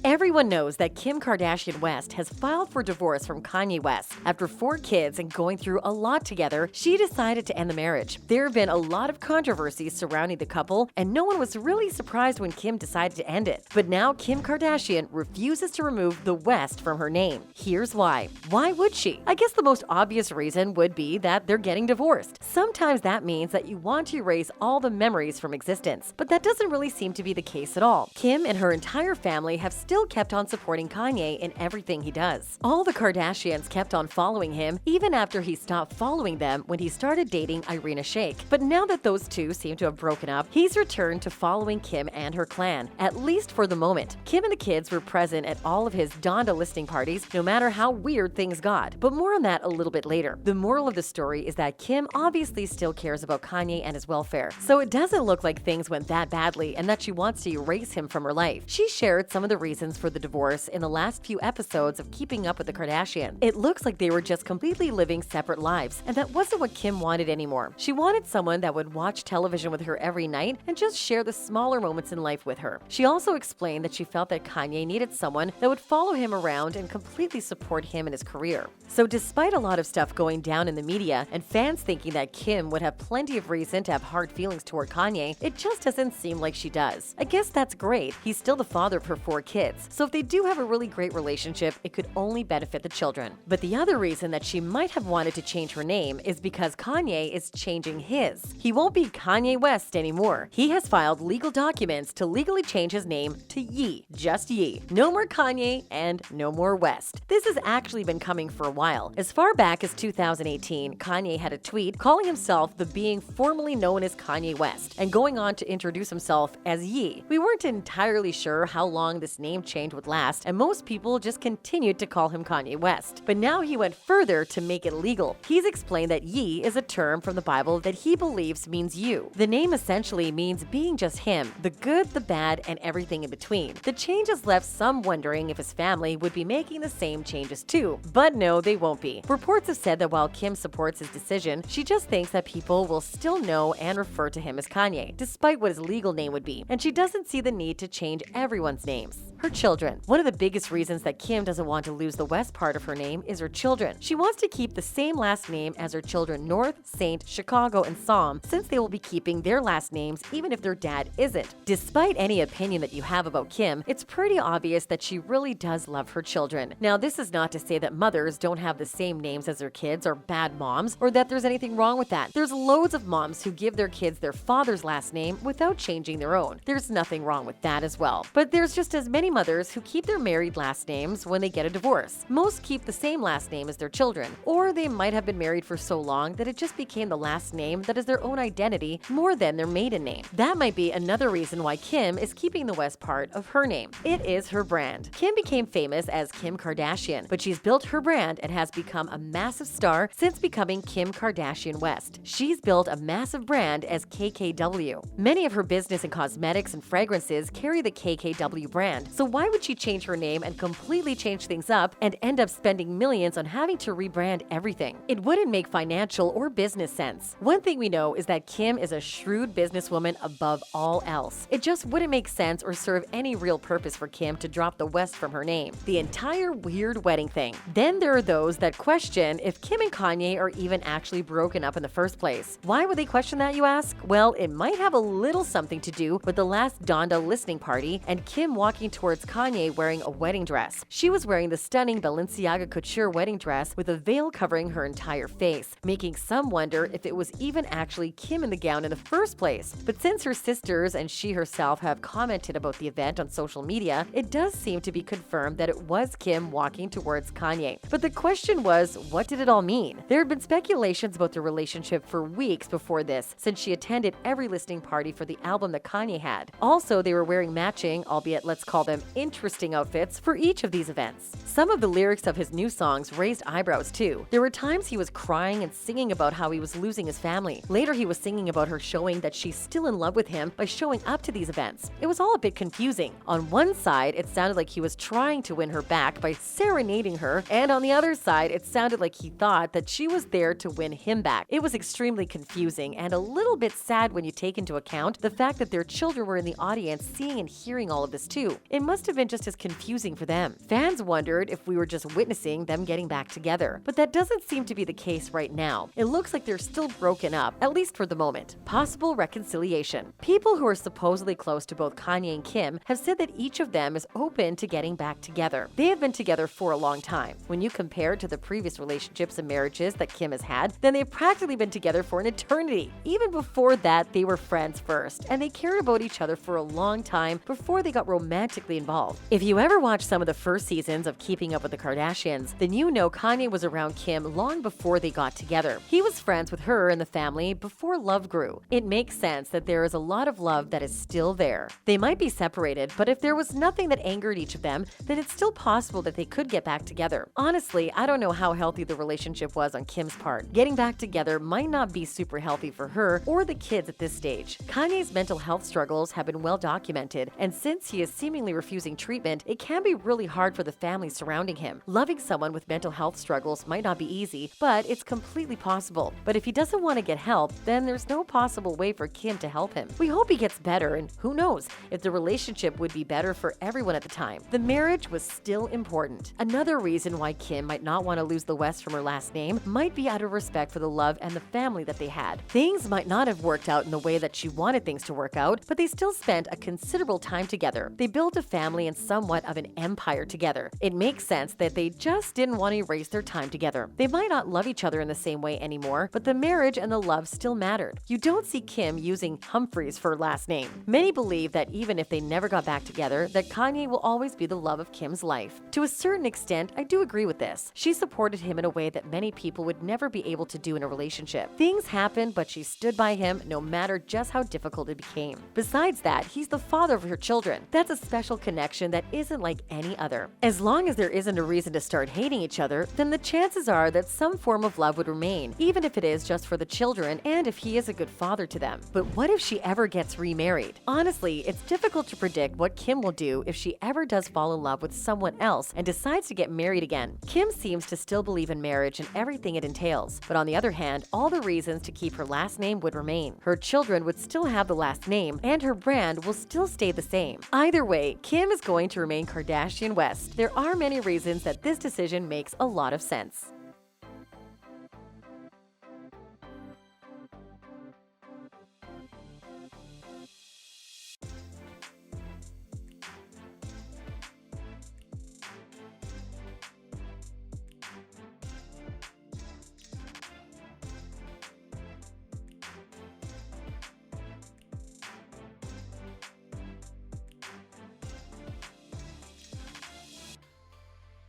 Everyone knows that Kim Kardashian West has filed for divorce from Kanye West. After 4 kids and going through a lot together, she decided to end the marriage. There have been a lot of controversies surrounding the couple, and no one was really surprised when Kim decided to end it. But now Kim Kardashian refuses to remove the West from her name. Here's why. Why would she? I guess the most obvious reason would be that they're getting divorced. Sometimes that means that you want to erase all the memories from existence, but that doesn't really seem to be the case at all. Kim and her entire family have still kept on supporting Kanye in everything he does. All the Kardashians kept on following him even after he stopped following them when he started dating Irina Shayk. But now that those two seem to have broken up, he's returned to following Kim and her clan, at least for the moment. Kim and the kids were present at all of his Donda listing parties, no matter how weird things got. But more on that a little bit later. The moral of the story is that Kim obviously still cares about Kanye and his welfare, so it doesn't look like things went that badly and that she wants to erase him from her life. She shared some of the reasons for the divorce in the last few episodes of Keeping Up with the Kardashians. It looks like they were just completely living separate lives, and that wasn't what Kim wanted anymore. She wanted someone that would watch television with her every night and just share the smaller moments in life with her. She also explained that she felt that Kanye needed someone that would follow him around and completely support him in his career. So despite a lot of stuff going down in the media and fans thinking that Kim would have plenty of reason to have hard feelings toward Kanye, it just doesn't seem like she does. I guess that's great. He's still the father of her 4 kids. So if they do have a really great relationship, it could only benefit the children. But the other reason that she might have wanted to change her name is because Kanye is changing his. He won't be Kanye West anymore. He has filed legal documents to legally change his name to Ye, just Ye. No more Kanye and no more West. This has actually been coming for a while. As far back as 2018, Kanye had a tweet calling himself the being formerly known as Kanye West and going on to introduce himself as Ye. We weren't entirely sure how long this name change would last, and most people just continued to call him Kanye West. But now he went further to make it legal. He's explained that Ye is a term from the Bible that he believes means you. The name essentially means being just him, the good, the bad, and everything in between. The change has left some wondering if his family would be making the same changes too. But no, they won't be. Reports have said that while Kim supports his decision, she just thinks that people will still know and refer to him as Kanye, despite what his legal name would be, and she doesn't see the need to change everyone's names. Her children. One of the biggest reasons that Kim doesn't want to lose the West part of her name is her children. She wants to keep the same last name as her children North, Saint, Chicago, and Psalm, since they will be keeping their last names even if their dad isn't. Despite any opinion that you have about Kim, it's pretty obvious that she really does love her children. Now, this is not to say that mothers don't have the same names as their kids or bad moms, or that there's anything wrong with that. There's loads of moms who give their kids their father's last name without changing their own. There's nothing wrong with that as well. But there's just as many mothers who keep their married last names when they get a divorce. Most keep the same last name as their children, or they might have been married for so long that it just became the last name that is their own identity more than their maiden name. That might be another reason why Kim is keeping the West part of her name. It is her brand. Kim became famous as Kim Kardashian, but she's built her brand and has become a massive star since becoming Kim Kardashian West. She's built a massive brand as KKW. Many of her business and cosmetics and fragrances carry the KKW brand, so why would she change her name and completely change things up and end up spending millions on having to rebrand everything? It wouldn't make financial or business sense. One thing we know is that Kim is a shrewd businesswoman above all else. It just wouldn't make sense or serve any real purpose for Kim to drop the West from her name. The entire weird wedding thing. Then there are those that question if Kim and Kanye are even actually broken up in the first place. Why would they question that, you ask? Well, it might have a little something to do with the last Donda listening party and Kim walking towards Kanye wearing a wedding dress. She was wearing the stunning Balenciaga couture wedding dress with a veil covering her entire face, making some wonder if it was even actually Kim in the gown in the first place. But since her sisters and she herself have commented about the event on social media, it does seem to be confirmed that it was Kim walking towards Kanye. But the question was, what did it all mean? There had been speculations about their relationship for weeks before this, since she attended every listening party for the album that Kanye had. Also, they were wearing matching, albeit let's call them interesting outfits, for each of these events. Some of the lyrics of his new songs raised eyebrows too. There were times he was crying and singing about how he was losing his family. Later, he was singing about her showing that she's still in love with him by showing up to these events. It was all a bit confusing. On one side, it sounded like he was trying to win her back by serenading her, and on the other side, it sounded like he thought that she was there to win him back. It was extremely confusing and a little bit sad when you take into account the fact that their children were in the audience seeing and hearing all of this too. It must must have been just as confusing for them. Fans wondered if we were just witnessing them getting back together, but that doesn't seem to be the case right now. It looks like they're still broken up, at least for the moment. Possible reconciliation. People who are supposedly close to both Kanye and Kim have said that each of them is open to getting back together. They have been together for a long time. When you compare to the previous relationships and marriages that Kim has had, then they've practically been together for an eternity. Even before that, they were friends first, and they cared about each other for a long time before they got romantically involved. If you ever watched some of the first seasons of Keeping Up with the Kardashians, then you know Kanye was around Kim long before they got together. He was friends with her and the family before love grew. It makes sense that there is a lot of love that is still there. They might be separated, but if there was nothing that angered each of them, then it's still possible that they could get back together. Honestly, I don't know how healthy the relationship was on Kim's part. Getting back together might not be super healthy for her or the kids at this stage. Kanye's mental health struggles have been well documented, and since he is seemingly refusing treatment, it can be really hard for the family surrounding him. Loving someone with mental health struggles might not be easy, but it's completely possible. But if he doesn't want to get help, then there's no possible way for Kim to help him. We hope he gets better, and who knows if the relationship would be better for everyone at the time. The marriage was still important. Another reason why Kim might not want to lose the West from her last name might be out of respect for the love and the family that they had. Things might not have worked out in the way that she wanted things to work out, but they still spent a considerable time together. They built a family and somewhat of an empire together. It makes sense that they just didn't want to erase their time together. They might not love each other in the same way anymore, but the marriage and the love still mattered. You don't see Kim using Humphreys for her last name. Many believe that even if they never got back together, that Kanye will always be the love of Kim's life. To a certain extent, I do agree with this. She supported him in a way that many people would never be able to do in a relationship. Things happened, but she stood by him no matter just how difficult it became. Besides that, he's the father of her children. That's a special connection that isn't like any other. As long as there isn't a reason to start hating each other, then the chances are that some form of love would remain, even if it is just for the children and if he is a good father to them. But what if she ever gets remarried? Honestly, it's difficult to predict what Kim will do if she ever does fall in love with someone else and decides to get married again. Kim seems to still believe in marriage and everything it entails, but on the other hand, all the reasons to keep her last name would remain. Her children would still have the last name, and her brand will still stay the same. Either way, Kim is going to remain Kardashian West. There are many reasons that this decision makes a lot of sense.